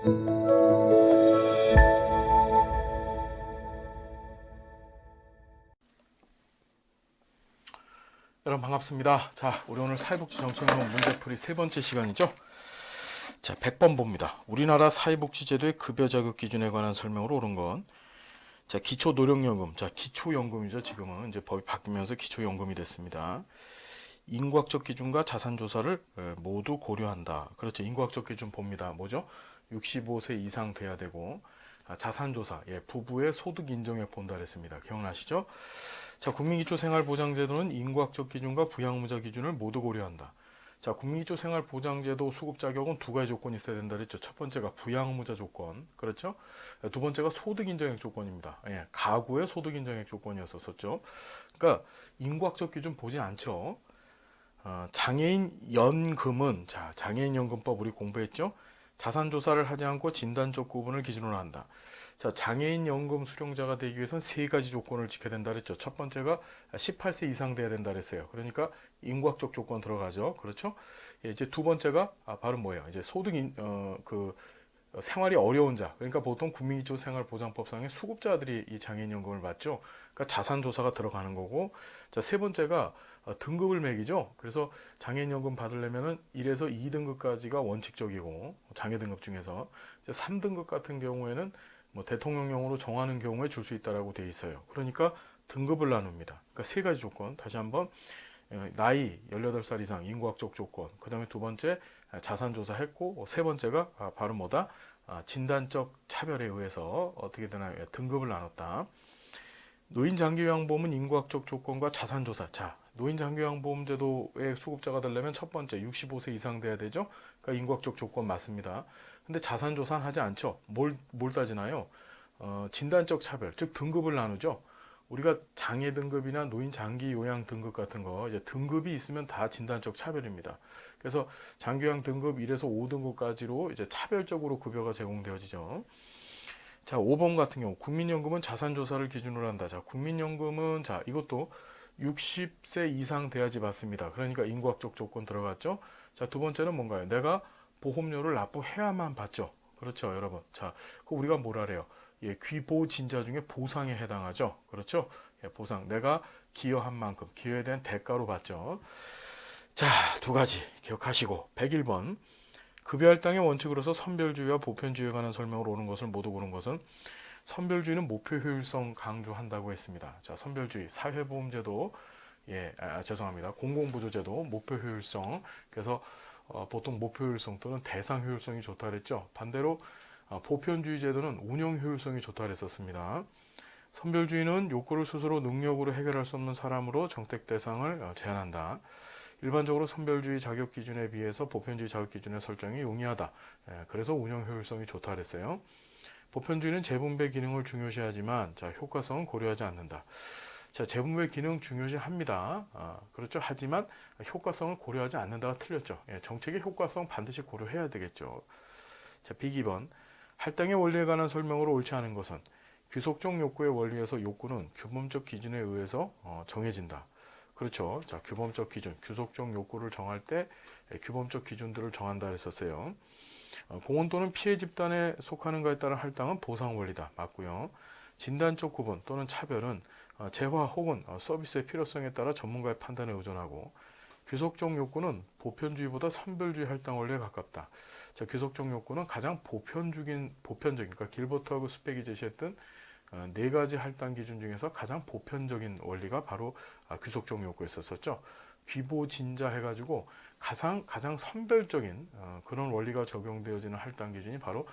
여러분 반갑습니다. 자, 우리 오늘 사회복지 정책론 문제풀이 세 번째 시간이죠. 자, 100번 봅니다. 우리나라 사회복지제도의 급여 자격 기준에 관한 설명으로 옳은 건, 자, 기초노령연금, 자, 기초연금이죠. 지금은 이제 법이 바뀌면서 기초연금이 됐습니다. 인구학적 기준과 자산조사를 모두 고려한다. 그렇죠. 인구학적 기준 봅니다. 뭐죠? 65세 이상 돼야 되고, 자산조사, 부부의 소득 인정액 본다 그랬습니다. 기억나시죠? 자, 국민기초생활보장제도는 인구학적 기준과 부양무자 기준을 모두 고려한다. 자, 국민기초생활보장제도 수급 자격은 두 가지 조건이 있어야 된다 그랬죠. 첫 번째가 부양무자 조건, 그렇죠? 두 번째가 소득 인정액 조건입니다. 가구의 소득 인정액 조건이었었죠. 그러니까 인구학적 기준 보지 않죠. 장애인 연금은, 자, 장애인 연금법 우리 공부했죠? 자산조사를 하지 않고 진단적 구분을 기준으로 한다. 자, 장애인 연금 수령자가 되기 위해서는 세 가지 조건을 지켜야 된다 그랬죠. 첫 번째가 18세 이상 돼야 된다 그랬어요. 그러니까 인구학적 조건 들어가죠. 그렇죠? 이제 두 번째가 바로 뭐예요? 이제 생활이 어려운 자, 그러니까 보통 국민기초생활보장법상의 수급자들이 이 장애인연금을 받죠. 그러니까 자산조사가 들어가는 거고, 자, 세 번째가 등급을 매기죠. 그래서 장애인연금 받으려면은 1에서 2등급까지가 원칙적이고, 장애 등급 중에서 이제 3등급 같은 경우에는 뭐 대통령령으로 정하는 경우에 줄 수 있다라고 돼 있어요. 그러니까 등급을 나눕니다. 그러니까 세 가지 조건, 다시 한번 나이 18살 이상 인구학적 조건, 그 다음에 두 번째 자산조사 했고, 세 번째가 바로 뭐다? 진단적 차별에 의해서 어떻게 되나요? 등급을 나눴다. 노인장기요양보험은 인구학적 조건과 자산조사. 자, 노인장기요양보험제도의 수급자가 되려면 첫 번째 65세 이상 돼야 되죠. 그러니까 인구학적 조건 맞습니다. 근데 자산조사는 하지 않죠. 뭘 따지나요? 진단적 차별, 즉 등급을 나누죠. 우리가 장애 등급이나 노인 장기 요양 등급 같은 거, 이제 등급이 있으면 다 진단적 차별입니다. 그래서 장기 요양 등급 1에서 5등급까지로 이제 차별적으로 급여가 제공되어지죠. 자, 5번 같은 경우 국민연금은 자산조사를 기준으로 한다. 자, 국민연금은, 자, 이것도 60세 이상 돼야지 받습니다. 그러니까 인구학적 조건 들어갔죠. 자, 두 번째는 뭔가요? 내가 보험료를 납부해야만 받죠. 그렇죠, 여러분. 자, 그 우리가 뭐라 그래요? 귀보진자 중에 보상에 해당하죠. 그렇죠? 보상. 내가 기여한 만큼, 기여에 대한 대가로 받죠. 자, 두 가지 기억하시고, 101번. 급여할당의 원칙으로서 선별주의와 보편주의에 관한 설명을 옳은 것을 모두 고른 것은, 선별주의는 목표 효율성 강조한다고 했습니다. 자, 선별주의, 사회보험제도, 죄송합니다. 공공부조제도, 목표 효율성. 그래서 보통 목표 효율성 또는 대상 효율성이 좋다 그랬죠. 반대로 보편주의 제도는 운영 효율성이 좋다 그랬었습니다. 선별주의는 욕구를 스스로 능력으로 해결할 수 없는 사람으로 정책 대상을 제한한다. 일반적으로 선별주의 자격 기준에 비해서 보편주의 자격 기준의 설정이 용이하다. 그래서 운영 효율성이 좋다 그랬어요. 보편주의는 재분배 기능을 중요시하지만, 자, 효과성은 고려하지 않는다. 자, 재분배 기능 중요시합니다. 그렇죠. 하지만 효과성을 고려하지 않는다가 틀렸죠. 정책의 효과성 반드시 고려해야 되겠죠. 자, B2번. 할당의 원리에 관한 설명으로 옳지 않은 것은, 규속적 욕구의 원리에서 욕구는 규범적 기준에 의해서 정해진다. 그렇죠. 자, 규범적 기준, 규속적 욕구를 정할 때 규범적 기준들을 정한다 했었어요. 공헌 또는 피해 집단에 속하는가에 따른 할당은 보상 원리다. 맞고요. 진단적 구분 또는 차별은 재화 혹은 서비스의 필요성에 따라 전문가의 판단에 의존하고, 규속적 욕구는 보편주의보다 선별주의 할당 원리에 가깝다. 자, 규속적 욕구는 가장 보편적인, 그러니까 길버트하고 스펙이 제시했던 네 가지 할당 기준 중에서 가장 보편적인 원리가 바로 규속적 욕구였었죠. 귀보진자 해가지고 가장 선별적인 그런 원리가 적용되어지는 할당 기준이 바로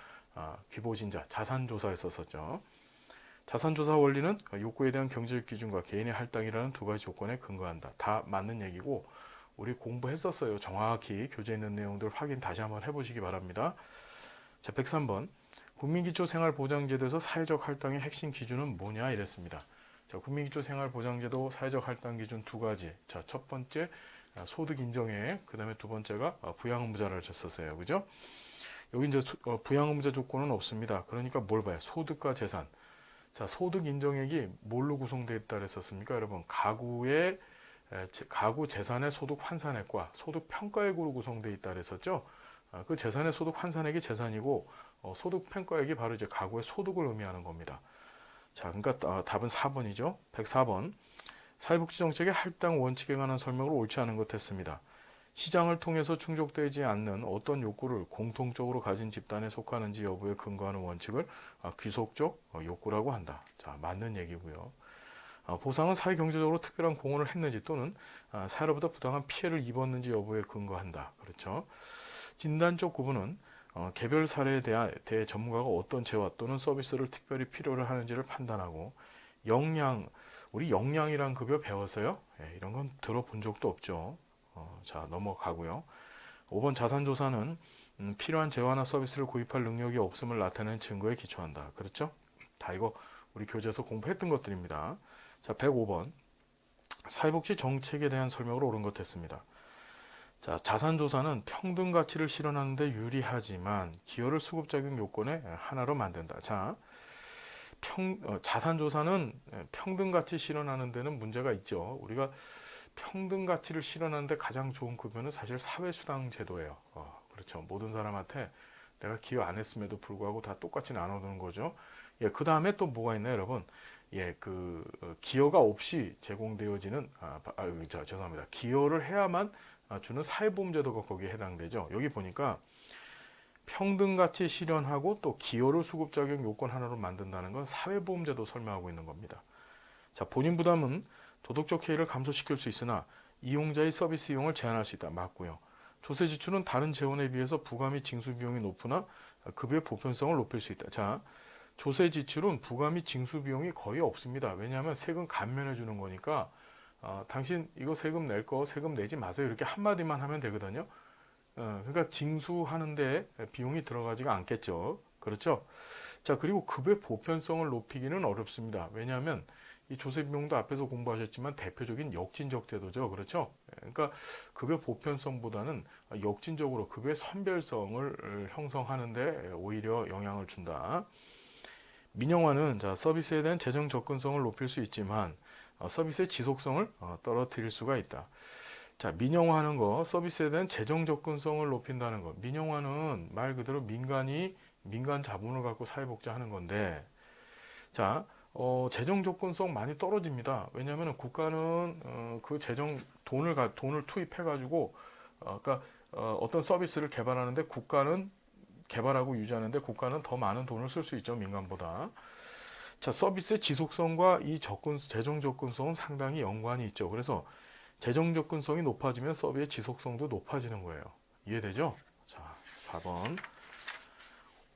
귀보진자, 자산조사였었죠. 자산조사 원리는 욕구에 대한 경제적 기준과 개인의 할당이라는 두 가지 조건에 근거한다. 다 맞는 얘기고, 우리 공부했었어요. 정확히 교재에 있는 내용들 확인 다시 한번 해보시기 바랍니다. 자, 103번. 국민기초생활보장제도에서 사회적 할당의 핵심 기준은 뭐냐 이랬습니다. 자, 국민기초생활보장제도 사회적 할당 기준 두 가지. 자, 첫 번째 소득 인정액, 그 다음에 두 번째가 부양의무자를 줬었어요. 그죠? 여기 이제 부양의무자 조건은 없습니다. 그러니까 뭘 봐요? 소득과 재산. 자, 소득 인정액이 뭘로 구성되어 있다 그랬었습니까? 여러분, 가구 재산의 소득 환산액과 소득 평가액으로 구성되어 있다 그랬었죠? 그 재산의 소득 환산액이 재산이고 소득 평가액이 바로 이제 가구의 소득을 의미하는 겁니다. 자, 그러니까 답은 4번이죠. 104번. 사회복지 정책의 할당 원칙에 관한 설명을 옳지 않은 것 했습니다. 시장을 통해서 충족되지 않는 어떤 욕구를 공통적으로 가진 집단에 속하는지 여부에 근거하는 원칙을 귀속적 욕구라고 한다. 자, 맞는 얘기고요. 보상은 사회경제적으로 특별한 공헌을 했는지 또는 사회로부터 부당한 피해를 입었는지 여부에 근거한다. 그렇죠. 진단적 구분은 개별 사례에 대해 전문가가 어떤 재화 또는 서비스를 특별히 필요로 하는지를 판단하고 우리 역량이란 급여 배웠어요? 이런 건 들어본 적도 없죠. 자, 넘어가고요. 5번 자산조사는 필요한 재화나 서비스를 구입할 능력이 없음을 나타내는 증거에 기초한다. 그렇죠? 다 이거 우리 교재에서 공부했던 것들입니다. 자, 105번. 사회복지 정책에 대한 설명을 옳은 것 했습니다. 자, 자산조사는 평등 가치를 실현하는 데 유리하지만 기여를 수급자격 요건의 하나로 만든다. 자, 자산조사는 평등 가치 실현하는 데는 문제가 있죠. 우리가 평등 가치를 실현하는데 가장 좋은 급여는 사실 사회수당 제도예요. 그렇죠. 모든 사람한테 내가 기여 안 했음에도 불구하고 다 똑같이 나눠주는 거죠. 예, 그 다음에 또 뭐가 있나요, 여러분? 예, 기여가 없이 제공되어지는 죄송합니다. 기여를 해야만 주는 사회보험제도가 거기에 해당되죠. 여기 보니까 평등가치 실현하고 또 기여를 수급자격 요건 하나로 만든다는 건 사회보험제도 설명하고 있는 겁니다. 자, 본인 부담은 도덕적 해이를 감소시킬 수 있으나 이용자의 서비스 이용을 제한할 수 있다. 맞고요. 조세 지출은 다른 재원에 비해서 부가 및 징수 비용이 높으나 급여의 보편성을 높일 수 있다. 자, 조세 지출은 부가 및 징수 비용이 거의 없습니다. 왜냐하면 세금 감면해 주는 거니까 당신 이거 세금 낼 거 세금 내지 마세요. 이렇게 한마디만 하면 되거든요. 그러니까 징수하는데 비용이 들어가지가 않겠죠. 그렇죠? 자, 그리고 급여 보편성을 높이기는 어렵습니다. 왜냐하면 이 조세 비용도 앞에서 공부하셨지만 대표적인 역진적 제도죠. 그렇죠? 그러니까 급여 보편성보다는 역진적으로 급여의 선별성을 형성하는데 오히려 영향을 준다. 민영화는 서비스에 대한 재정 접근성을 높일 수 있지만 서비스의 지속성을 떨어뜨릴 수가 있다. 자, 민영화하는 거, 서비스에 대한 재정 접근성을 높인다는 거. 민영화는 말 그대로 민간 자본을 갖고 사회복지하는 건데, 자, 재정 접근성 많이 떨어집니다. 왜냐하면 국가는 그 돈을 투입해가지고, 그러니까 어떤 서비스를 개발하는데 국가는 개발하고 유지하는데 국가는 더 많은 돈을 쓸 수 있죠, 민간보다. 자, 서비스의 지속성과 이 재정 접근성은 상당히 연관이 있죠. 그래서 재정 접근성이 높아지면 서비스의 지속성도 높아지는 거예요. 이해되죠? 자, 4번.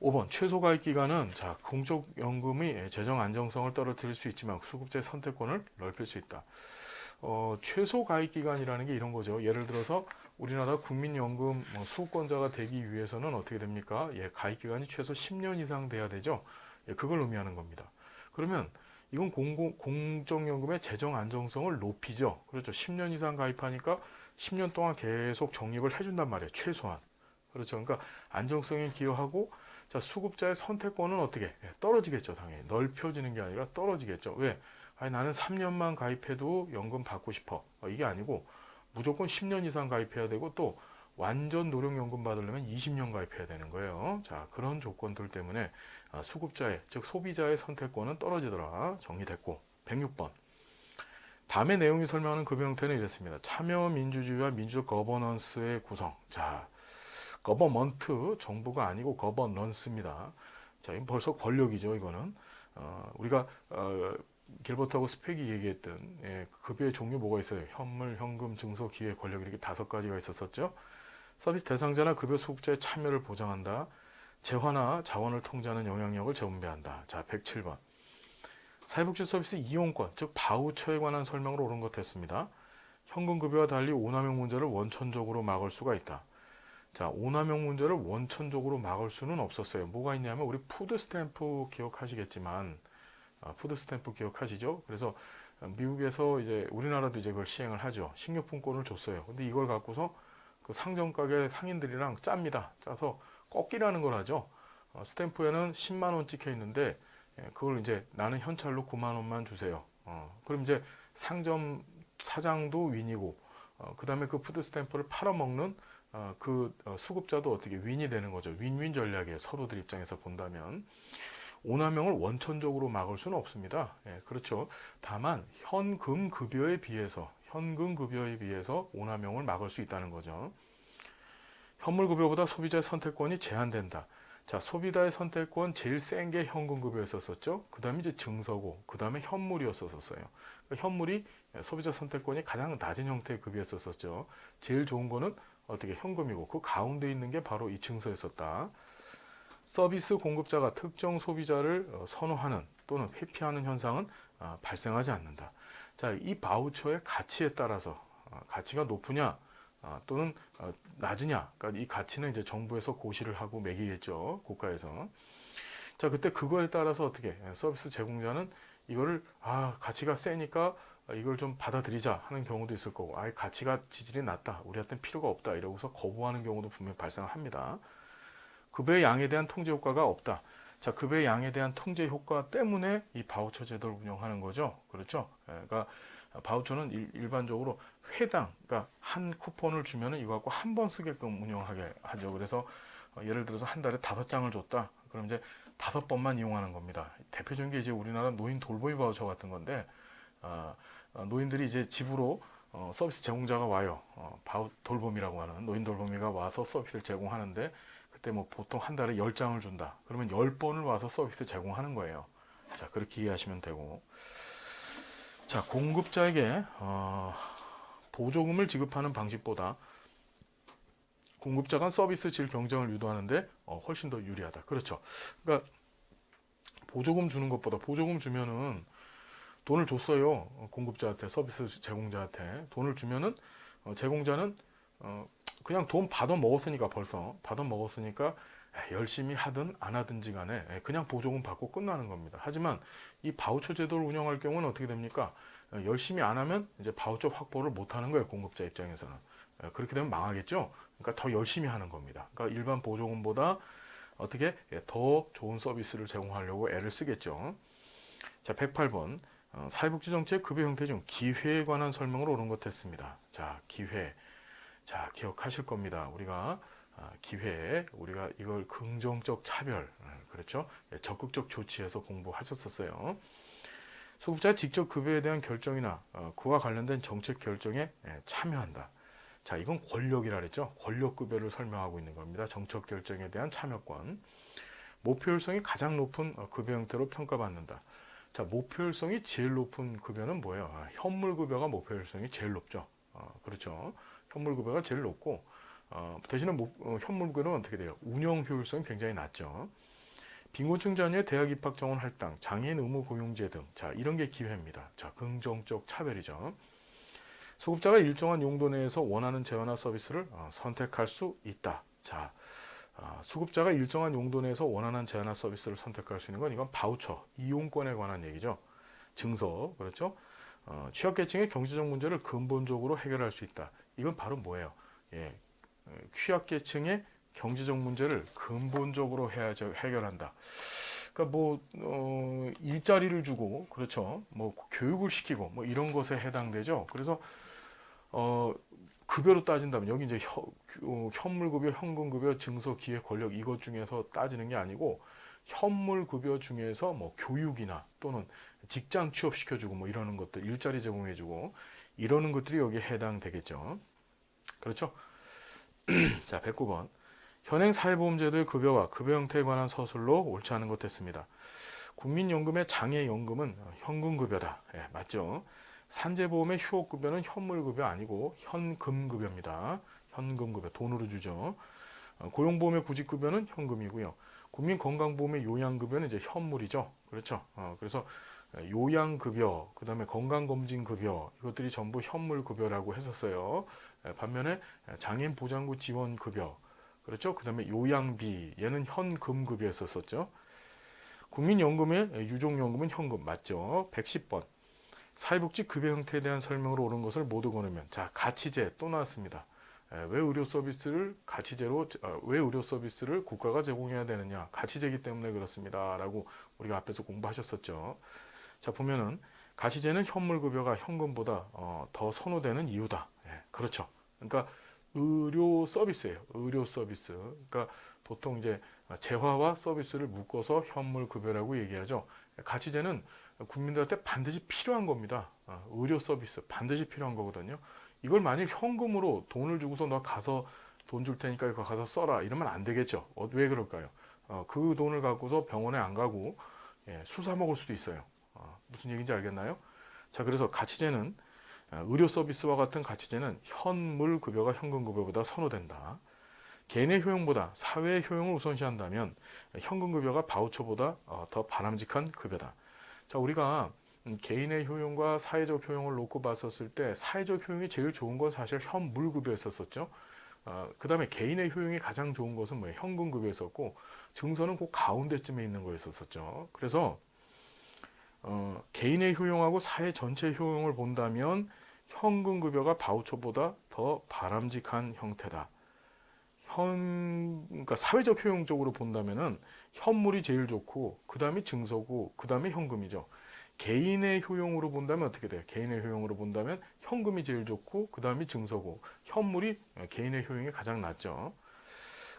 5번. 최소 가입 기간은 공적연금이 재정 안정성을 떨어뜨릴 수 있지만 수급자의 선택권을 넓힐 수 있다. 최소 가입 기간이라는 게 이런 거죠. 예를 들어서 우리나라 국민연금 수급권자가 되기 위해서는 어떻게 됩니까? 예, 가입 기간이 최소 10년 이상 돼야 되죠. 예, 그걸 의미하는 겁니다. 그러면 이건 공적연금의 재정 안정성을 높이죠. 그렇죠. 10년 이상 가입하니까 10년 동안 계속 적립을 해준단 말이에요. 최소한. 그렇죠. 그러니까 안정성에 기여하고 자, 수급자의 선택권은 어떻게 떨어지겠죠. 당연히 넓혀지는 게 아니라 떨어지겠죠. 왜? 아니, 나는 3년만 가입해도 연금 받고 싶어. 이게 아니고 무조건 10년 이상 가입해야 되고 또 완전 노령연금 받으려면 20년 가입해야 되는 거예요. 자, 그런 조건들 때문에 수급자의, 즉 소비자의 선택권은 떨어지더라. 정리됐고. 106번. 다음의 내용이 설명하는 급여 형태는 이랬습니다. 참여 민주주의와 민주적 거버넌스의 구성. 자, 거버먼트, 정부가 아니고 거버넌스입니다. 자, 이건 벌써 권력이죠, 이거는. 우리가 길버트하고 스펙이 얘기했던 급여의 종류 뭐가 있어요? 현물, 현금, 증서, 기회, 권력 이렇게 5가지가 있었었죠. 서비스 대상자나 급여 수급자의 참여를 보장한다. 재화나 자원을 통제하는 영향력을 재분배한다. 자, 107번. 사회복지 서비스 이용권, 즉 바우처에 관한 설명을 옳은 것 했습니다. 현금 급여와 달리 오남용 문제를 원천적으로 막을 수가 있다. 자, 오남용 문제를 원천적으로 막을 수는 없었어요. 뭐가 있냐면 우리 푸드 스탬프 기억하시겠지만 푸드 스탬프 기억하시죠? 그래서 미국에서 이제 우리나라도 이제 그걸 시행을 하죠. 식료품권을 줬어요. 근데 이걸 갖고서 그 상점 가게 상인들이랑 짭니다. 짜서 꺾기라는 걸 하죠. 스탬프에는 10만 원 찍혀 있는데 그걸 이제 나는 현찰로 9만 원만 주세요. 그럼 이제 상점 사장도 윈이고 그 다음에 그 푸드 스탬프를 팔아먹는 수급자도 어떻게 윈이 되는 거죠. 윈윈 전략이에요. 서로들 입장에서 본다면. 오남용을 원천적으로 막을 수는 없습니다. 예, 그렇죠. 다만 현금급여에 비해서 오남용을 막을 수 있다는 거죠. 현물급여보다 소비자의 선택권이 제한된다. 자, 소비자의 선택권 제일 센 게 현금급여였었죠. 그 다음에 이제 증서고, 그 다음에 현물이었었어요. 그러니까 현물이 소비자 선택권이 가장 낮은 형태의 급여였었죠. 제일 좋은 거는 어떻게 현금이고, 그 가운데 있는 게 바로 이 증서였었다. 서비스 공급자가 특정 소비자를 선호하는 또는 회피하는 현상은 발생하지 않는다. 자, 이 바우처의 가치에 따라서 가치가 높으냐 또는 낮으냐, 그러니까 이 가치는 이제 정부에서 고시를 하고 매기겠죠, 국가에서. 자, 그때 그거에 따라서 어떻게 서비스 제공자는 이거를 가치가 세니까 이걸 좀 받아들이자 하는 경우도 있을 거고, 가치가 지질이 낮다, 우리한테는 필요가 없다 이러고서 거부하는 경우도 분명히 발생합니다. 급여의 양에 대한 통제 효과가 없다. 자, 급여의 양에 대한 통제 효과 때문에 이 바우처 제도를 운영하는 거죠. 그렇죠? 그러니까 바우처는 일반적으로 회당, 그러니까 한 쿠폰을 주면은 이거 갖고 한 번 쓰게끔 운영하게 하죠. 그래서 예를 들어서 한 달에 5장을 줬다. 그럼 이제 5번만 이용하는 겁니다. 대표적인 게 이제 우리나라 노인 돌보미 바우처 같은 건데, 노인들이 이제 집으로 서비스 제공자가 와요. 돌봄이라고 하는 노인 돌보미가 와서 서비스를 제공하는데, 그때 뭐 보통 한 달에 10장을 준다. 그러면 10번을 와서 서비스 제공하는 거예요. 자, 그렇게 이해하시면 되고. 자, 공급자에게 보조금을 지급하는 방식보다 공급자 간 서비스 질 경쟁을 유도하는데 훨씬 더 유리하다. 그렇죠. 그러니까 보조금 주는 것보다, 보조금 주면은 돈을 줬어요. 공급자한테, 서비스 제공자한테 돈을 주면은 제공자는 그냥 돈 받아 먹었으니까, 벌써 받아 먹었으니까 열심히 하든 안 하든지 간에 그냥 보조금 받고 끝나는 겁니다. 하지만 이 바우처 제도를 운영할 경우는 어떻게 됩니까? 열심히 안 하면 이제 바우처 확보를 못 하는 거예요, 공급자 입장에서는. 그렇게 되면 망하겠죠. 그러니까 더 열심히 하는 겁니다. 그러니까 일반 보조금보다 어떻게 더 좋은 서비스를 제공하려고 애를 쓰겠죠. 자, 108번. 사회복지정책 급여 형태 중 기회에 관한 설명을 옳은 것 했습니다. 자, 기회. 자, 기억하실 겁니다. 우리가 우리가 이걸 긍정적 차별, 그렇죠? 적극적 조치해서 공부하셨었어요. 소비자가 직접 급여에 대한 결정이나 그와 관련된 정책 결정에 참여한다. 자, 이건 권력이라 그랬죠. 권력급여를 설명하고 있는 겁니다. 정책 결정에 대한 참여권. 목표율성이 가장 높은 급여 형태로 평가받는다. 자, 목표율성이 제일 높은 급여는 뭐예요? 현물급여가 목표율성이 제일 높죠. 그렇죠. 현물급여가 제일 높고, 대신에 현물급여는 어떻게 돼요? 운영효율성이 굉장히 낮죠. 빈곤층 자녀의 대학 입학 정원 할당, 장애인 의무 고용제 등, 자, 이런 게 기회입니다. 자, 긍정적 차별이죠. 소급자가 일정한 용도 내에서 원하는 재화나 서비스를 선택할 수 있다. 자, 수급자가 일정한 용도 내에서 원하는 재화나 서비스를 선택할 수 있는 건 이건 바우처, 이용권에 관한 얘기죠. 증서, 그렇죠? 취약계층의 경제적 문제를 근본적으로 해결할 수 있다. 이건 바로 뭐예요? 취약계층의 경제적 문제를 근본적으로 해결한다. 그러니까 일자리를 주고, 그렇죠? 교육을 시키고, 이런 것에 해당되죠. 그래서 급여로 따진다면 여기 이제 현물급여, 현금급여, 증서, 기회, 권력 이것 중에서 따지는 게 아니고 현물급여 중에서 교육이나 또는 직장 취업시켜주고 이러는 것들, 일자리 제공해주고 이러는 것들이 여기에 해당되겠죠. 그렇죠? 자, 109번. 현행 사회보험제도의 급여와 급여 형태에 관한 서술로 옳지 않은 것 했습니다. 국민연금의 장애연금은 현금급여다. 맞죠? 산재보험의 휴업급여는 현물급여 아니고 현금급여입니다. 현금급여, 돈으로 주죠. 고용보험의 구직급여는 현금이고요. 국민건강보험의 요양급여는 이제 현물이죠. 그렇죠. 그래서 요양급여, 그 다음에 건강검진급여, 이것들이 전부 현물급여라고 했었어요. 반면에 장애인 보장구 지원급여, 그렇죠. 그 다음에 요양비, 얘는 현금급여였었죠. 국민연금의 유족연금은 현금, 맞죠. 110번. 사회복지 급여 형태에 대한 설명으로 옳은 것을 모두 거누면, 자, 가치제 또 나왔습니다. 왜 의료 서비스를 국가가 제공해야 되느냐? 가치제이기 때문에 그렇습니다. 라고 우리가 앞에서 공부하셨었죠. 자, 보면은 가치제는 현물급여가 현금보다 더 선호되는 이유다. 그렇죠. 그러니까 의료 서비스예요. 의료 서비스. 그러니까 보통 이제 재화와 서비스를 묶어서 현물 급여라고 얘기하죠. 가치제는 국민들한테 반드시 필요한 겁니다. 의료 서비스 반드시 필요한 거거든요. 이걸 만일 현금으로 돈을 주고서 너 가서 돈 줄 테니까 이거 가서 써라 이러면 안 되겠죠. 왜 그럴까요? 그 돈을 갖고서 병원에 안 가고 술 사 먹을 수도 있어요. 무슨 얘기인지 알겠나요? 자, 그래서 가치제는 의료 서비스와 같은 가치제는 현물 급여가 현금 급여보다 선호된다. 개인의 효용보다 사회의 효용을 우선시한다면 현금 급여가 바우처보다 더 바람직한 급여다. 자, 우리가 개인의 효용과 사회적 효용을 놓고 봤었을 때 사회적 효용이 제일 좋은 건 사실 현물 급여였었죠. 그 다음에 개인의 효용이 가장 좋은 것은 뭐예요? 현금 급여였었고 증서는 그 가운데쯤에 있는 거였었죠. 그래서 개인의 효용하고 사회 전체 효용을 본다면 현금 급여가 바우처보다 더 바람직한 형태다. 그러니까 사회적 효용적으로 본다면은 현물이 제일 좋고 그 다음이 증서고 그 다음에 현금이죠. 개인의 효용으로 본다면 어떻게 돼요? 개인의 효용으로 본다면 현금이 제일 좋고 그 다음이 증서고 현물이 개인의 효용이 가장 낮죠.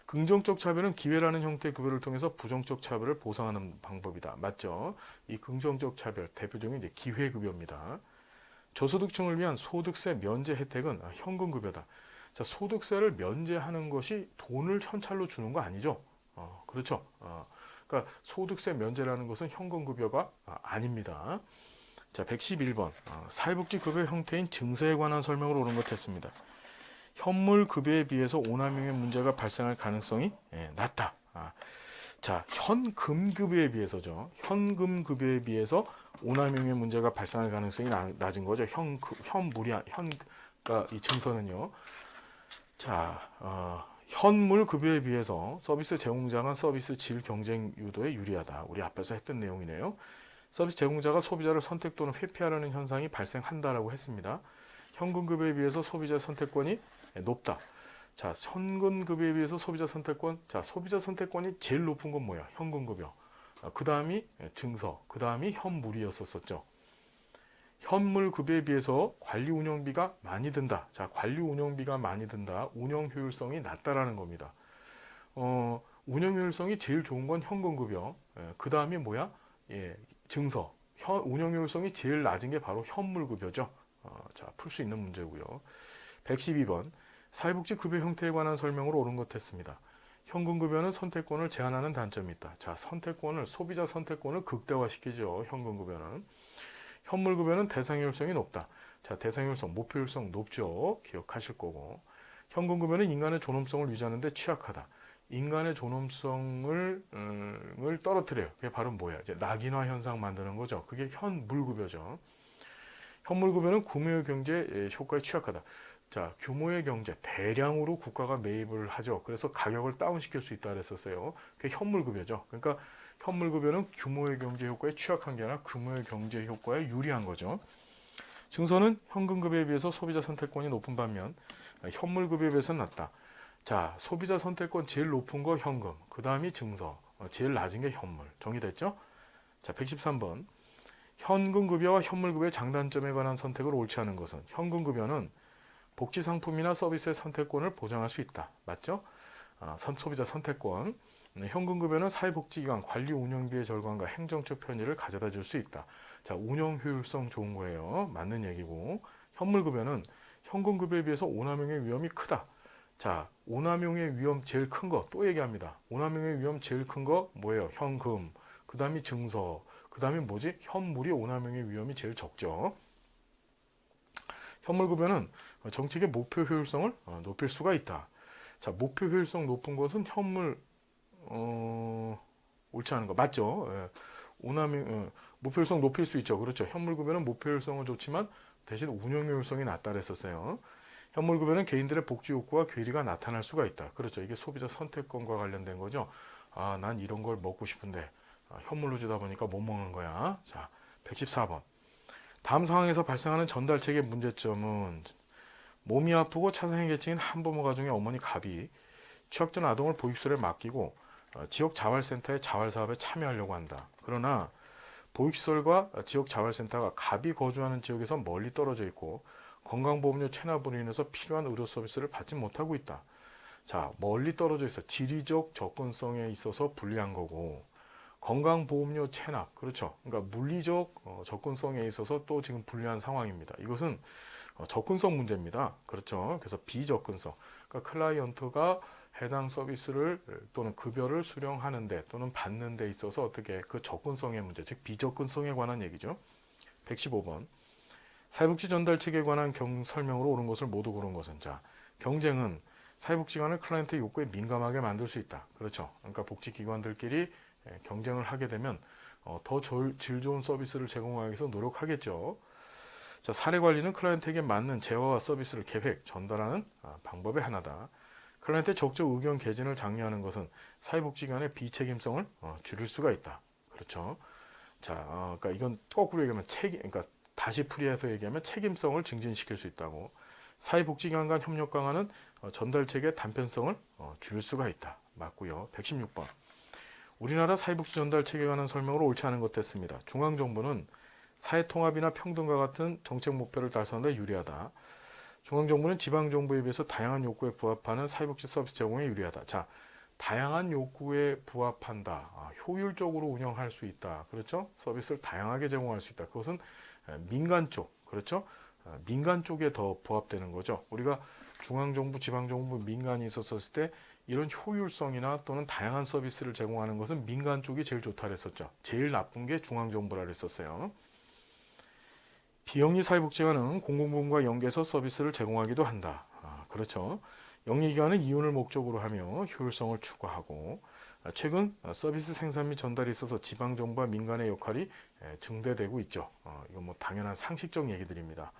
긍정적 차별은 기회라는 형태의 급여를 통해서 부정적 차별을 보상하는 방법이다. 맞죠? 이 긍정적 차별 대표적인 이제 기회급여입니다. 저소득층을 위한 소득세 면제 혜택은 현금 급여다. 자, 소득세를 면제하는 것이 돈을 현찰로 주는 거 아니죠? 그렇죠. 그러니까 소득세 면제라는 것은 현금 급여가 아닙니다. 자, 111번 사회복지 급여 형태인 증세에 관한 설명을 옳은 것 했습니다. 현물 급여에 비해서 오남용의 문제가 발생할 가능성이 낮다. 자, 현금 급여에 비해서죠. 현금 급여에 비해서 오남용의 문제가 발생할 가능성이 낮은 거죠. 현물이 그러니까 이 증서는요. 자, 현물 급여에 비해서 서비스 제공자가 서비스 질 경쟁 유도에 유리하다. 우리 앞에서 했던 내용이네요. 서비스 제공자가 소비자를 선택 또는 회피하려는 현상이 발생한다라고 했습니다. 현금 급여에 비해서 소비자 선택권이 높다. 자, 현금 급여에 비해서 소비자 선택권. 자, 소비자 선택권이 제일 높은 건 뭐야? 현금 급여. 그 다음이 증서. 그 다음이 현물이었었죠. 현물 급여에 비해서 관리 운영비가 많이 든다. 자, 관리 운영비가 많이 든다. 운영 효율성이 낮다라는 겁니다. 운영 효율성이 제일 좋은 건 현금 급여. 그 다음이 뭐야? 증서. 운영 효율성이 제일 낮은 게 바로 현물 급여죠. 자, 풀 수 있는 문제고요. 112번 사회복지 급여 형태에 관한 설명을 옳은 것 했습니다. 현금 급여는 선택권을 제한하는 단점이 있다. 자, 소비자 선택권을 극대화시키죠. 현금 급여는. 현물 급여는 대상 효율성이 높다. 자, 대상 효율성, 목표 효율성 높죠. 기억하실 거고. 현금 급여는 인간의 존엄성을 유지하는 데 취약하다. 인간의 존엄성을 떨어뜨려요. 그게 바로 뭐야? 이제 낙인화 현상 만드는 거죠. 그게 현물 급여죠. 현물 급여는 규모의 경제 효과에 취약하다. 자, 규모의 경제, 대량으로 국가가 매입을 하죠. 그래서 가격을 다운시킬 수 있다 그랬었어요. 그게 현물 급여죠. 그러니까 현물 급여는 규모의 경제 효과에 취약한 게 아니라 규모의 경제 효과에 유리한 거죠. 증서는 현금 급여에 비해서 소비자 선택권이 높은 반면 현물 급여에 비해서는 낮다. 자, 소비자 선택권 제일 높은 거 현금, 그 다음이 증서, 제일 낮은 게 현물. 정리됐죠? 자, 113번 현금 급여와 현물 급여의 장단점에 관한 선택을 옳지 않은 것은 현금 급여는 복지 상품이나 서비스의 선택권을 보장할 수 있다. 맞죠? 소비자 선택권. 현금 급여는 사회복지기관 관리 운영비의 절감과 행정적 편의를 가져다 줄 수 있다. 자, 운영 효율성 좋은 거예요. 맞는 얘기고. 현물 급여는 현금 급여에 비해서 오남용의 위험이 크다. 자, 오남용의 위험 제일 큰 거 또 얘기합니다. 오남용의 위험 제일 큰 거 뭐예요? 현금. 그 다음이 증서. 그 다음에 뭐지? 현물이 오남용의 위험이 제일 적죠. 현물 급여는 정책의 목표 효율성을 높일 수가 있다. 자, 목표 효율성 높은 것은 현물 옳지 않은 거 맞죠? 목표 효율성 높일 수 있죠. 그렇죠. 현물 급여는 목표 효율성은 좋지만 대신 운영 효율성이 낮다 그랬었어요. 현물 급여는 개인들의 복지 욕구와 괴리가 나타날 수가 있다. 그렇죠. 이게 소비자 선택권과 관련된 거죠. 난 이런 걸 먹고 싶은데 현물로 주다 보니까 못 먹는 거야. 자, 114번. 다음 상황에서 발생하는 전달책의 문제점은 몸이 아프고 차상위 계층인 한부모 가정의 어머니 갑이 취약전 아동을 보육소에 맡기고 지역 자활센터의 자활사업에 참여하려고 한다. 그러나 보육시설과 지역 자활센터가 갑이 거주하는 지역에서 멀리 떨어져 있고 건강보험료 체납으로 인해서 필요한 의료 서비스를 받지 못하고 있다. 자, 멀리 떨어져 있어. 지리적 접근성에 있어서 불리한 거고, 건강보험료 체납, 그렇죠. 그러니까 물리적 접근성에 있어서 또 지금 불리한 상황입니다. 이것은 접근성 문제입니다. 그렇죠. 그래서 비접근성. 그러니까 클라이언트가 해당 서비스를 또는 급여를 수령하는데 또는 받는 데 있어서 어떻게 그 접근성의 문제, 즉 비접근성에 관한 얘기죠. 115번. 사회복지 전달 체계에 관한 설명으로 옳은 것을 모두 고른 것은, 자, 경쟁은 사회복지관을 클라이언트 요구에 민감하게 만들 수 있다. 그렇죠. 그러니까 복지기관들끼리 경쟁을 하게 되면 더 질 좋은 서비스를 제공하기 위해서 노력하겠죠. 자, 사례관리는 클라이언트에게 맞는 재화와 서비스를 계획, 전달하는 방법의 하나다. 클라이언트의 적극 의견 개진을 장려하는 것은 사회복지기관의 비책임성을 줄일 수가 있다. 그렇죠. 자, 그러니까 이건 거꾸로 얘기하면 그러니까 다시 풀이해서 얘기하면 책임성을 증진시킬 수 있다고. 사회복지기관 간 협력 강화는 전달체계의 단편성을 줄일 수가 있다. 맞고요. 116번. 우리나라 사회복지 전달체계에 관한 설명으로 옳지 않은 것 됐습니다. 중앙정부는 사회통합이나 평등과 같은 정책 목표를 달성하는 데 유리하다. 중앙정부는 지방정부에 비해서 다양한 요구에 부합하는 사회복지 서비스 제공에 유리하다. 자, 다양한 요구에 부합한다. 효율적으로 운영할 수 있다. 그렇죠? 서비스를 다양하게 제공할 수 있다. 그것은 민간 쪽, 그렇죠? 민간 쪽에 더 부합되는 거죠. 우리가 중앙정부, 지방정부, 민간이 있었을 때 이런 효율성이나 또는 다양한 서비스를 제공하는 것은 민간 쪽이 제일 좋다 그랬었죠. 제일 나쁜 게 중앙정부라 그랬었어요. 비영리 사회복지관은 공공부문과 연계해서 서비스를 제공하기도 한다. 그렇죠. 영리기관은 이윤을 목적으로 하며 효율성을 추구하고, 최근 서비스 생산 및 전달에 있어서 지방정부와 민간의 역할이 증대되고 있죠. 이건 뭐 당연한 상식적 얘기들입니다.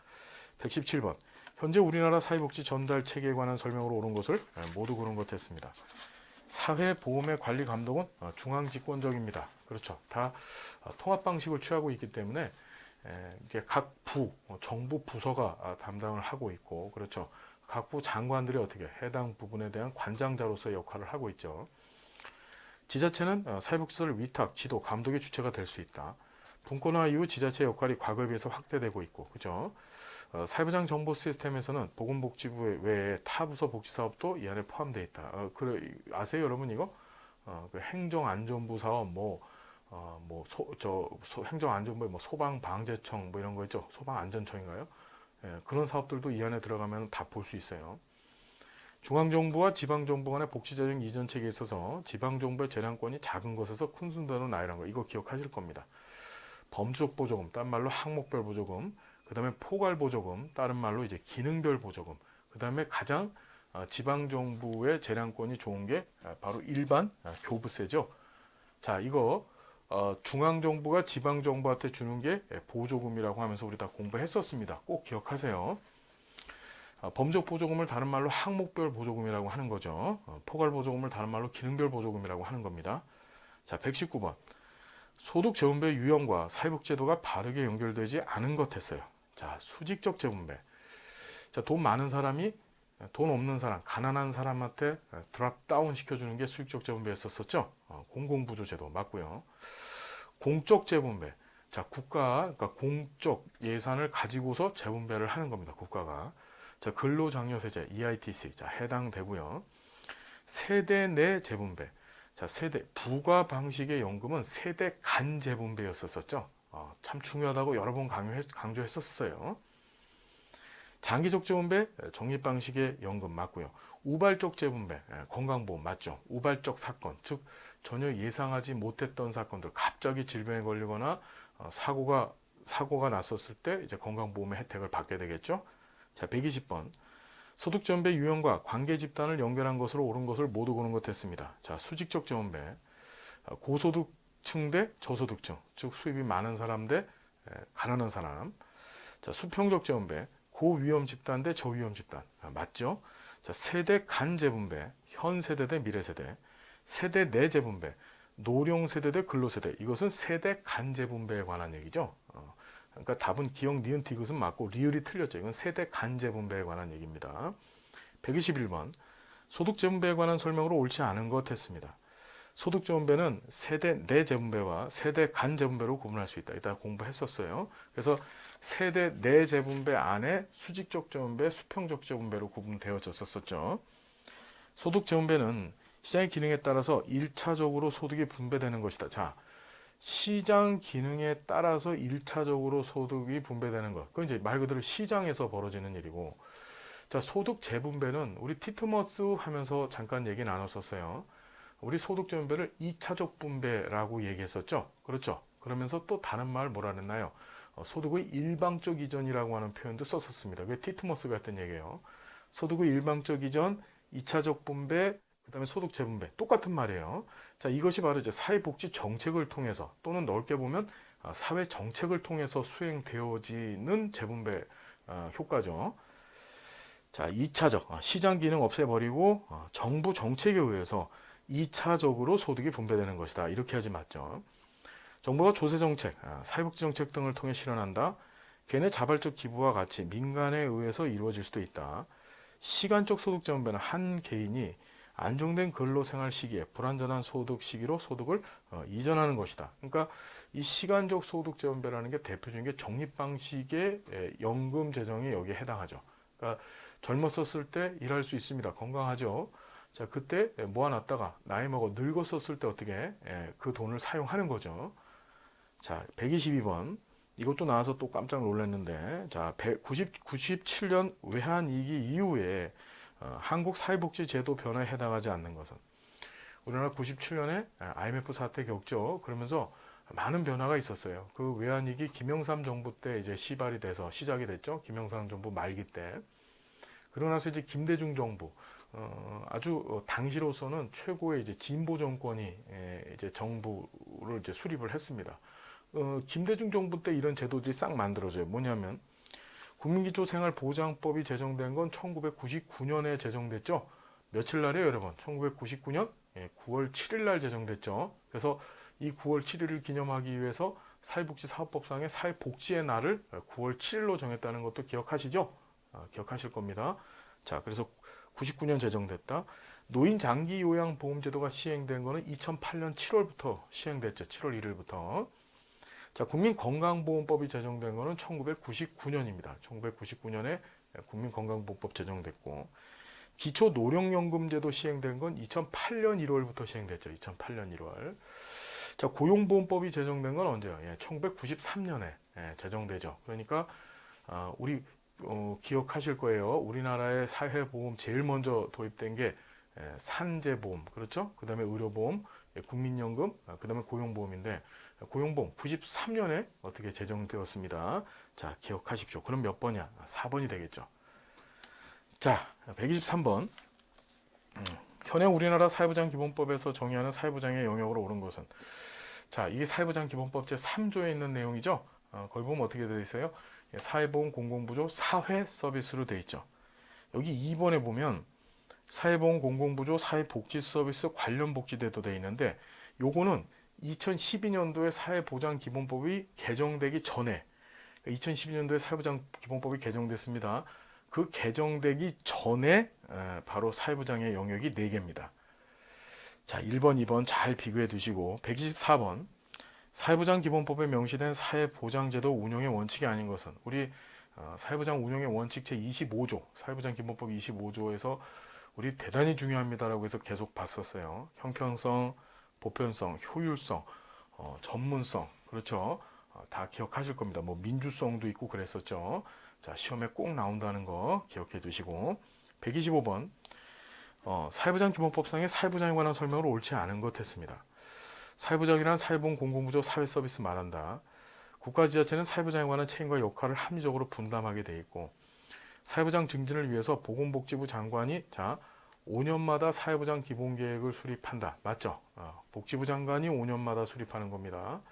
117번. 현재 우리나라 사회복지 전달 체계에 관한 설명으로 옳은 것을 모두 고른 것 했습니다. 사회보험의 관리 감독은 중앙집권적입니다. 그렇죠. 다 통합 방식을 취하고 있기 때문에 이제 각 정부 부서가 담당을 하고 있고, 그렇죠. 각 부 장관들이 어떻게 해당 부분에 대한 관장자로서의 역할을 하고 있죠. 지자체는 사회복지시설 위탁, 지도, 감독의 주체가 될 수 있다. 분권화 이후 지자체 역할이 과거에 비해서 확대되고 있고, 그죠? 사회보장 정보 시스템에서는 보건복지부 외에 타 부서 복지사업도 이 안에 포함되어 있다. 아세요, 여러분 이거? 그 행정안전부 사업, 행정안전부에 소방방재청 이런 거 있죠? 소방안전청인가요? 예, 그런 사업들도 이 안에 들어가면 다 볼 수 있어요. 중앙정부와 지방정부 간의 복지재정 이전 체계에 있어서 지방정부의 재량권이 작은 것에서 큰 순으로 나열한 거, 이거 기억하실 겁니다. 범주적 보조금, 딴 말로 항목별 보조금, 그 다음에 포괄 보조금, 다른 말로 이제 기능별 보조금, 그 다음에 가장 지방정부의 재량권이 좋은 게 바로 일반 교부세죠. 자, 이거 중앙정부가 지방정부한테 주는 게 보조금이라고 하면서 우리 다 공부했었습니다. 꼭 기억하세요. 범적 보조금을 다른 말로 항목별 보조금이라고 하는 거죠. 포괄 보조금을 다른 말로 기능별 보조금이라고 하는 겁니다. 자, 119번. 소득 재분배 유형과 사회복지제도가 바르게 연결되지 않은 것 했어요. 자, 수직적 재분배. 자, 돈 많은 사람이 돈 없는 사람, 가난한 사람한테 드랍 다운 시켜주는 게 수직적 재분배였었죠. 공공부조제도 맞고요. 공적 재분배. 자, 그러니까 공적 예산을 가지고서 재분배를 하는 겁니다. 국가가. 자, 근로장려세제, EITC, 자, 해당되고요. 세대 내 재분배. 자, 세대, 부가 방식의 연금은 세대 간 재분배였었죠. 참 중요하다고 여러 번 강조했었어요. 장기적 재분배, 적립 방식의 연금 맞고요. 우발적 재분배, 건강보험 맞죠. 우발적 사건, 즉 전혀 예상하지 못했던 사건들, 갑자기 질병에 걸리거나 사고가 났었을 때 이제 건강보험의 혜택을 받게 되겠죠. 자, 120번. 소득 재분배 유형과 관계 집단을 연결한 것으로 옳은 것을 모두 고른 것 했습니다. 자, 수직적 재분배. 고소득층 대 저소득층, 즉 수입이 많은 사람 대 가난한 사람. 자, 수평적 재분배. 고위험 집단 대 저위험 집단. 맞죠? 자, 세대 간 재분배. 현 세대 대 미래 세대. 세대 내 재분배. 노령 세대 대 근로 세대. 이것은 세대 간 재분배에 관한 얘기죠. 그러니까 답은 기억, 니은, 디귿은 맞고 리을이 틀렸죠. 이건 세대 간 재분배에 관한 얘기입니다. 121번. 소득 재분배에 관한 설명으로 옳지 않은 것 했습니다. 소득재분배는 세대 내 재분배와 세대 간 재분배로 구분할 수 있다. 이따 공부했었어요. 그래서 세대 내 재분배 안에 수직적 재분배, 수평적 재분배로 구분되어졌었죠. 소득재분배는 시장의 기능에 따라서 1차적으로 소득이 분배되는 것이다. 자, 시장 기능에 따라서 1차적으로 소득이 분배되는 것. 그건 이제 말 그대로 시장에서 벌어지는 일이고, 자, 소득 재분배는 우리 티트머스 하면서 잠깐 얘기 나눴었어요. 우리 소득 재분배를 2차적 분배라고 얘기했었죠. 그렇죠. 그러면서 또 다른 말 뭐라 그랬나요? 소득의 일방적 이전이라고 하는 표현도 썼었습니다. 그게 티트머스가 했던 얘기예요. 소득의 일방적 이전, 2차적 분배, 그 다음에 소득 재분배. 똑같은 말이에요. 자, 이것이 바로 이제 사회복지 정책을 통해서 또는 넓게 보면 사회 정책을 통해서 수행되어지는 재분배 효과죠. 자, 2차적 시장 기능 없애버리고 정부 정책에 의해서 2차적으로 소득이 분배되는 것이다. 이렇게 하지 맞죠. 정부가 조세정책, 사회복지정책 등을 통해 실현한다. 개인의 자발적 기부와 같이 민간에 의해서 이루어질 수도 있다. 시간적 소득 재분배는 한 개인이 안정된 근로생활 시기에 불완전한 소득 시기로 소득을 이전하는 것이다. 그러니까 이 시간적 소득 재분배라는 게 대표적인 게 적립방식의 연금 재정이 여기에 해당하죠. 그러니까 젊었었을 때 일할 수 있습니다. 건강하죠. 자, 그때 모아놨다가 나이 먹어 늙었었을 때 어떻게 그 돈을 사용하는 거죠. 자, 122번. 이것도 나와서 또 깜짝 놀랐는데, 자, 97년 외환위기 이후에 한국 사회복지제도 변화에 해당하지 않는 것은, 우리나라 97년에 IMF 사태 겪죠. 그러면서 많은 변화가 있었어요. 그 외환위기 김영삼 정부 때 이제 시발이 돼서 시작이 됐죠. 김영삼 정부 말기 때. 그러고 나서 이제 김대중 정부, 아주 당시로서는 최고의 이제 진보 정권이 이제 정부를 이제 수립을 했습니다. 김대중 정부 때 이런 제도들이 싹 만들어져요. 뭐냐면 국민기초생활보장법이 제정된 건 1999년에 제정됐죠. 며칠 날이에요, 여러분? 1999년 9월 7일 날 제정됐죠. 그래서 이 9월 7일을 기념하기 위해서 사회복지사업법상의 사회복지의 날을 9월 7일로 정했다는 것도 기억하시죠? 기억하실 겁니다. 자, 그래서 99년 제정됐다. 노인 장기 요양 보험제도가 시행된 거는 2008년 7월부터 시행됐죠. 7월 1일부터. 자, 국민건강보험법이 제정된 거는 1999년입니다. 1999년에 국민건강보험법 제정됐고, 기초노령연금제도 시행된 건 2008년 1월부터 시행됐죠. 2008년 1월. 자, 고용보험법이 제정된 건 언제요? 1993년에 제정되죠. 그러니까 우리 기억하실 거예요. 우리나라의 사회보험 제일 먼저 도입된 게 산재보험, 그렇죠? 그 다음에 의료보험, 국민연금, 그 다음에 고용보험인데, 고용보험 93년에 어떻게 제정되었습니다. 자, 기억하십시오. 그럼 몇 번이야? 4번이 되겠죠. 자, 123번. 현행 우리나라 사회보장기본법에서 정의하는 사회보장의 영역으로 오른 것은, 자, 이게 사회보장기본법 제3조에 있는 내용이죠. 거기 보면 어떻게 되어 있어요? 사회보험 공공부조 사회 서비스로 되어 있죠. 여기 2번에 보면 사회보험 공공부조 사회복지 서비스 관련 복지제도 되어 있는데, 요거는 2012년도에 사회보장기본법이 개정되기 전에, 2012년도에 사회보장기본법이 개정됐습니다. 그 개정되기 전에 바로 사회보장의 영역이 4개입니다. 자, 1번, 2번 잘 비교해 두시고, 124번. 사회보장기본법에 명시된 사회보장제도 운영의 원칙이 아닌 것은, 우리 사회보장 운영의 원칙 제25조, 사회보장기본법 25조에서 우리 대단히 중요합니다라고 해서 계속 봤었어요. 형평성, 보편성, 효율성, 전문성, 그렇죠? 다 기억하실 겁니다. 뭐 민주성도 있고 그랬었죠. 자, 시험에 꼭 나온다는 거 기억해 두시고, 125번. 사회보장기본법상의 사회보장에 관한 설명을 옳지 않은 것 했습니다. 사회보장이란 사회보험 공공부조 사회서비스 말한다. 국가지자체는 사회보장에 관한 책임과 역할을 합리적으로 분담하게 돼 있고, 사회보장 증진을 위해서 보건복지부 장관이 5년마다 사회보장 기본계획을 수립한다. 맞죠? 복지부 장관이 5년마다 수립하는 겁니다.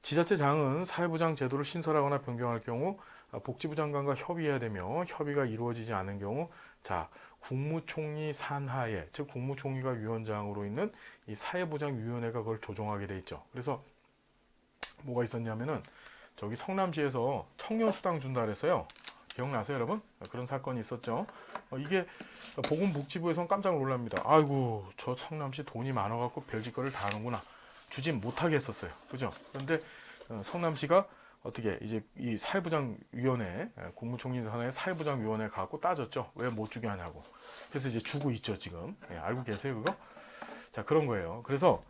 지자체장은 사회보장 제도를 신설하거나 변경할 경우 복지부 장관과 협의해야 되며, 협의가 이루어지지 않은 경우 국무총리 산하에, 즉 국무총리가 위원장으로 있는 이 사회보장위원회가 그걸 조정하게 돼 있죠. 그래서 뭐가 있었냐면은 저기 성남시에서 청년수당 준다 그랬어요. 기억나세요, 여러분? 그런 사건이 있었죠. 이게 보건복지부에서는 깜짝 놀랍니다. 아이고, 저 성남시 돈이 많아갖고 별짓거리를 다 하는구나. 주지 못하게 했었어요. 그죠? 그런데 성남시가 어떻게 이제 이 사회부장위원회, 국무총리 산하의 사회부장위원회 가고 따졌죠. 왜 못 주게 하냐고. 그래서 이제 주고 있죠, 지금. 알고 계세요, 그거? 자, 그런 거예요. 그래서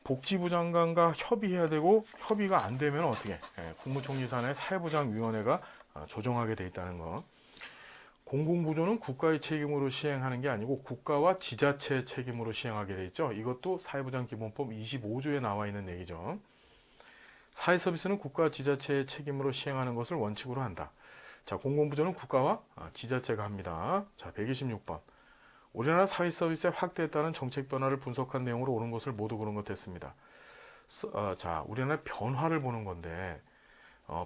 복지부 장관과 협의해야 되고, 협의가 안 되면 어떻게? 국무총리 산하의 사회부장위원회가 조정하게 돼 있다는 거. 공공부조는 국가의 책임으로 시행하는 게 아니고 국가와 지자체의 책임으로 시행하게 돼 있죠. 이것도 사회부장기본법 25조에 나와 있는 얘기죠. 사회서비스는 국가 지자체의 책임으로 시행하는 것을 원칙으로 한다. 자, 공공부조는 국가와 지자체가 합니다. 자, 126번. 우리나라 사회서비스의 확대에 따른 정책 변화를 분석한 내용으로 옳은 것을 모두 고른 것 했습니다. 자, 우리나라 변화를 보는 건데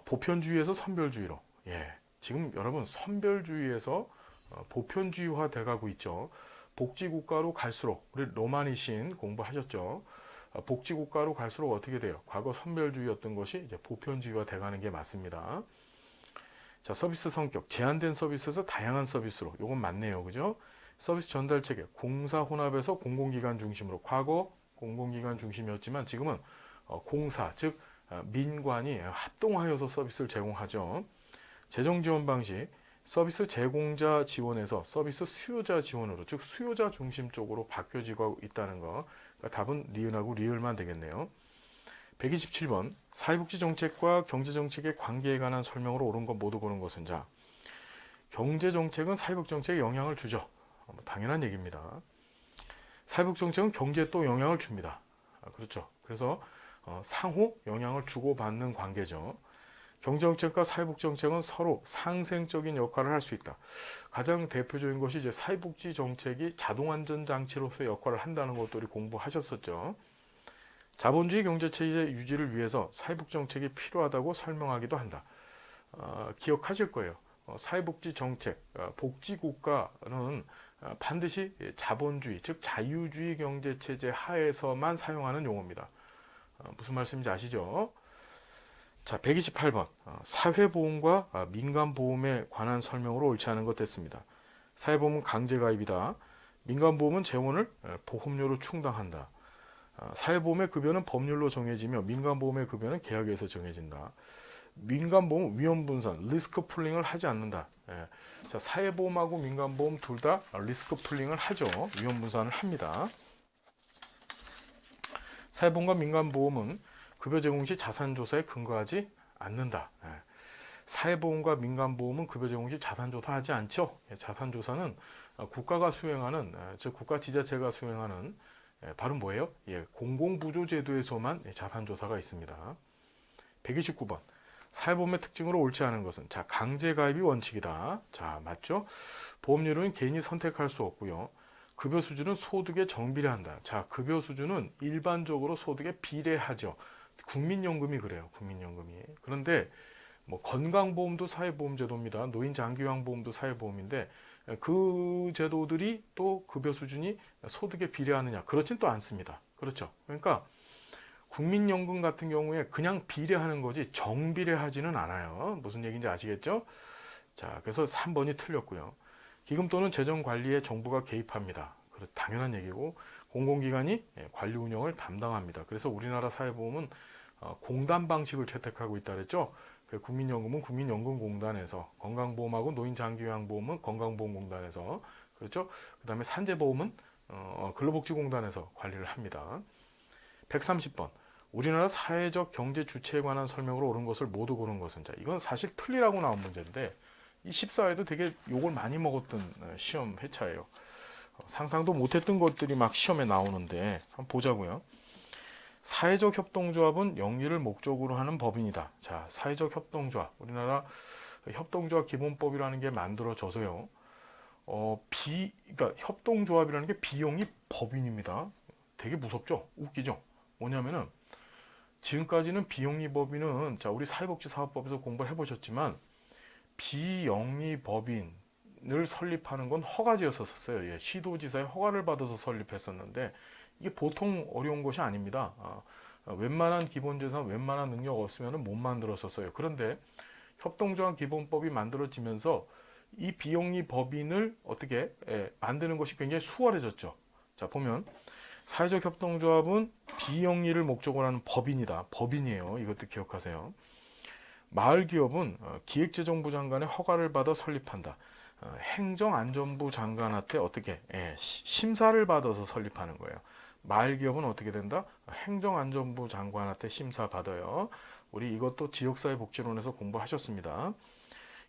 보편주의에서 선별주의로. 지금 여러분 선별주의에서 보편주의화 돼가고 있죠. 복지국가로 갈수록 우리 로마니신 공부하셨죠. 복지국가로 갈수록 어떻게 돼요? 과거 선별주의였던 것이 이제 보편주의화 돼가는 게 맞습니다. 자, 서비스 성격 제한된 서비스에서 다양한 서비스로. 요건 맞네요, 그죠? 서비스 전달 체계 공사 혼합에서 공공기관 중심으로. 과거 공공기관 중심이었지만 지금은 공사 즉 민관이 합동하여서 서비스를 제공하죠. 재정 지원 방식 서비스 제공자 지원에서 서비스 수요자 지원으로, 즉 수요자 중심 쪽으로 바뀌어지고 있다는 거. 그러니까 답은 니은하고 리을만 되겠네요. 127번 사회복지 정책과 경제 정책의 관계에 관한 설명으로 옳은 것 모두 고른 것은. 자, 경제 정책은 사회복지 정책에 영향을 주죠. 당연한 얘기입니다. 사회복지 정책은 경제에 또 영향을 줍니다. 그렇죠. 그래서 상호 영향을 주고받는 관계죠. 경제정책과 사회복지정책은 서로 상생적인 역할을 할 수 있다. 가장 대표적인 것이 이제 사회복지정책이 자동안전장치로서의 역할을 한다는 것도 우리 공부하셨었죠. 자본주의 경제체제 유지를 위해서 사회복지정책이 필요하다고 설명하기도 한다. 기억하실 거예요. 사회복지정책, 복지국가는 반드시 자본주의, 즉 자유주의 경제체제 하에서만 사용하는 용어입니다. 무슨 말씀인지 아시죠? 자, 128번 사회보험과 민간보험에 관한 설명으로 옳지 않은 것 됐습니다. 사회보험은 강제가입이다. 민간보험은 재원을 보험료로 충당한다. 사회보험의 급여는 법률로 정해지며 민간보험의 급여는 계약에서 정해진다. 민간보험은 위험분산, 리스크 풀링을 하지 않는다. 자, 사회보험하고 민간보험 둘 다 리스크 풀링을 하죠. 위험분산을 합니다. 사회보험과 민간보험은 급여 제공 시 자산조사에 근거하지 않는다. 사회보험과 민간보험은 급여 제공 시 자산조사하지 않죠. 자산조사는 국가가 수행하는, 즉 국가 지자체가 수행하는 바로 뭐예요? 공공부조제도에서만 자산조사가 있습니다. 129번 사회보험의 특징으로 옳지 않은 것은. 자, 강제가입이 원칙이다. 자, 맞죠? 보험료는 개인이 선택할 수 없고요. 급여 수준은 소득에 정비례한다. 자, 급여 수준은 일반적으로 소득에 비례하죠. 국민연금이 그래요. 국민연금이. 그런데 뭐 건강보험도 사회보험제도입니다. 노인장기요양보험도 사회보험인데 그 제도들이 또 급여 수준이 소득에 비례하느냐? 그렇진 또 않습니다. 그렇죠. 그러니까 국민연금 같은 경우에 그냥 비례하는 거지 정비례하지는 않아요. 무슨 얘기인지 아시겠죠? 자, 그래서 3번이 틀렸고요. 기금 또는 재정 관리에 정부가 개입합니다. 당연한 얘기고 공공기관이 관리 운영을 담당합니다. 그래서 우리나라 사회보험은 공단 방식을 채택하고 있다 그랬죠. 국민연금은 국민연금공단에서, 건강보험하고 노인장기요양보험은 건강보험공단에서, 그렇죠. 그 다음에 산재보험은 근로복지공단에서 관리를 합니다. 130번 우리나라 사회적 경제 주체에 관한 설명으로 옳은 것을 모두 고른 것은. 자, 이건 사실 틀리라고 나온 문제인데 이 14회도 되게 욕을 많이 먹었던 시험 회차예요. 상상도 못했던 것들이 막 시험에 나오는데 한번 보자고요. 사회적 협동조합은 영리를 목적으로 하는 법인이다. 자, 사회적 협동조합, 우리나라 협동조합 기본법이라는 게 만들어져서요. 그러니까 협동조합이라는 게 비영리 법인입니다. 되게 무섭죠? 웃기죠? 뭐냐면은 지금까지는 비영리 법인은, 자, 우리 사회복지사업법에서 공부를 해보셨지만 비영리 법인을 설립하는 건 허가제였었어요. 시도지사의 허가를 받아서 설립했었는데 이게 보통 어려운 것이 아닙니다. 웬만한 기본재산, 웬만한 능력 없으면 못 만들었었어요. 그런데 협동조합 기본법이 만들어지면서 이 비영리 법인을 어떻게 만드는 것이 굉장히 수월해졌죠. 자, 보면 사회적 협동조합은 비영리를 목적으로 하는 법인이다. 법인이에요. 이것도 기억하세요. 마을기업은 기획재정부 장관의 허가를 받아 설립한다. 행정안전부 장관한테 어떻게 심사를 받아서 설립하는 거예요. 마을기업은 어떻게 된다? 행정안전부 장관한테 심사받아요. 우리 이것도 지역사회복지론에서 공부하셨습니다.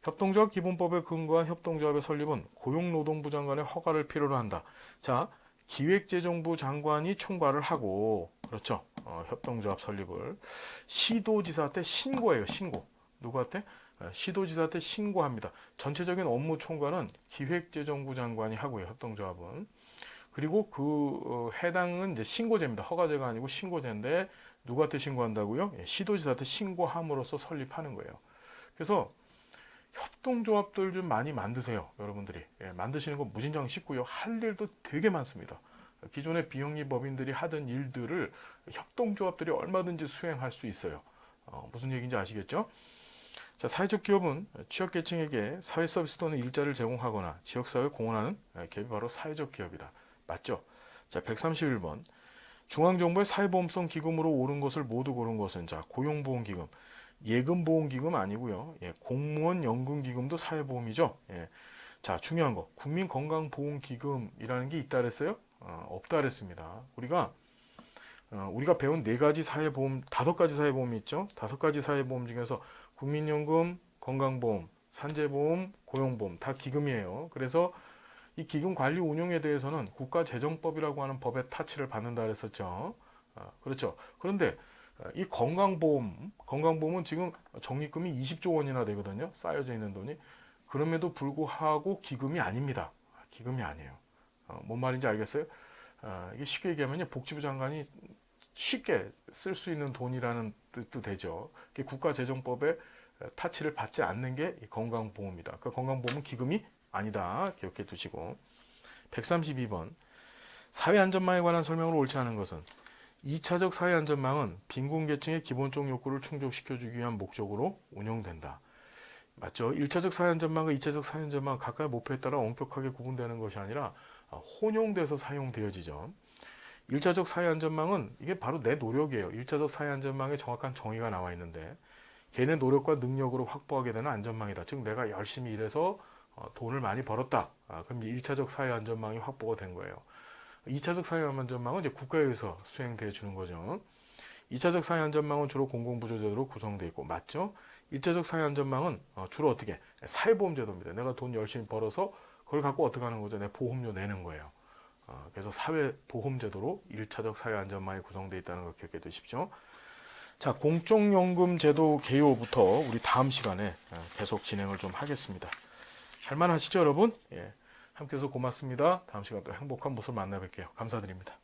협동조합 기본법에 근거한 협동조합의 설립은 고용노동부 장관의 허가를 필요로 한다. 자, 기획재정부 장관이 총괄을 하고, 그렇죠. 협동조합 설립을 시도지사한테 신고해요. 신고. 누구한테? 시도지사한테 신고합니다. 전체적인 업무 총괄은 기획재정부 장관이 하고요. 협동조합은. 그리고 그 해당은 이제 신고제입니다. 허가제가 아니고 신고제인데 누구한테 신고한다고요? 시도지사한테 신고함으로써 설립하는 거예요. 그래서 협동조합들 좀 많이 만드세요. 여러분들이. 만드시는 거 무진장 쉽고요. 할 일도 되게 많습니다. 기존의 비영리 법인들이 하던 일들을 협동조합들이 얼마든지 수행할 수 있어요. 무슨 얘기인지 아시겠죠? 자, 사회적 기업은 취약계층에게 사회 서비스 또는 일자리를 제공하거나 지역사회에 공헌하는 기업이 바로 사회적 기업이다. 맞죠? 자, 131번. 중앙정부의 사회보험성 기금으로 오른 것을 모두 고른 것은 자, 고용보험기금, 예금보험기금 아니고요. 공무원 연금기금도 사회보험이죠. 자, 중요한 거. 국민건강보험기금이라는 게 있다 그랬어요? 없다 그랬습니다. 우리가 배운 4가지 사회보험, 5가지 사회보험이 있죠. 5가지 사회보험 중에서 국민연금, 건강보험, 산재보험, 고용보험 다 기금이에요. 그래서 이 기금 관리 운용에 대해서는 국가재정법이라고 하는 법의 타치를 받는다 그랬었죠. 그렇죠. 그런데 이 건강보험은 지금 적립금이 20조 원이나 되거든요. 쌓여져 있는 돈이. 그럼에도 불구하고 기금이 아닙니다. 기금이 아니에요. 뭔 말인지 알겠어요? 이게 쉽게 얘기하면 복지부 장관이 쉽게 쓸 수 있는 돈이라는 뜻도 되죠. 국가재정법에 타치를 받지 않는 게 건강보험이다. 그 건강보험은 기금이 아니다. 기억해 두시고. 132번. 사회안전망에 관한 설명을 옳지 않은 것은 2차적 사회안전망은 빈곤계층의 기본적 욕구를 충족시켜주기 위한 목적으로 운영된다. 맞죠? 1차적 사회안전망과 2차적 사회안전망은 각각의 목표에 따라 엄격하게 구분되는 것이 아니라 혼용돼서 사용되어지죠. 1차적 사회안전망은 이게 바로 내 노력이에요. 1차적 사회안전망에 정확한 정의가 나와 있는데 개인의 노력과 능력으로 확보하게 되는 안전망이다. 즉 내가 열심히 일해서 돈을 많이 벌었다. 그럼 1차적 사회안전망이 확보가 된 거예요. 2차적 사회안전망은 이제 국가에 의해서 수행되어 주는 거죠. 2차적 사회안전망은 주로 공공부조제도로 구성되어 있고 맞죠? 1차적 사회안전망은 주로 어떻게? 사회보험제도입니다. 내가 돈 열심히 벌어서 그걸 갖고 어떻게 하는 거죠? 내 보험료 내는 거예요. 그래서 사회보험제도로 1차적 사회안전망이 구성되어 있다는 걸 기억해 두십시오. 자, 공적연금제도 개요부터 우리 다음 시간에 계속 진행을 좀 하겠습니다. 할만하시죠, 여러분? 함께해서 고맙습니다. 다음 시간 또 행복한 모습 만나 뵐게요. 감사드립니다.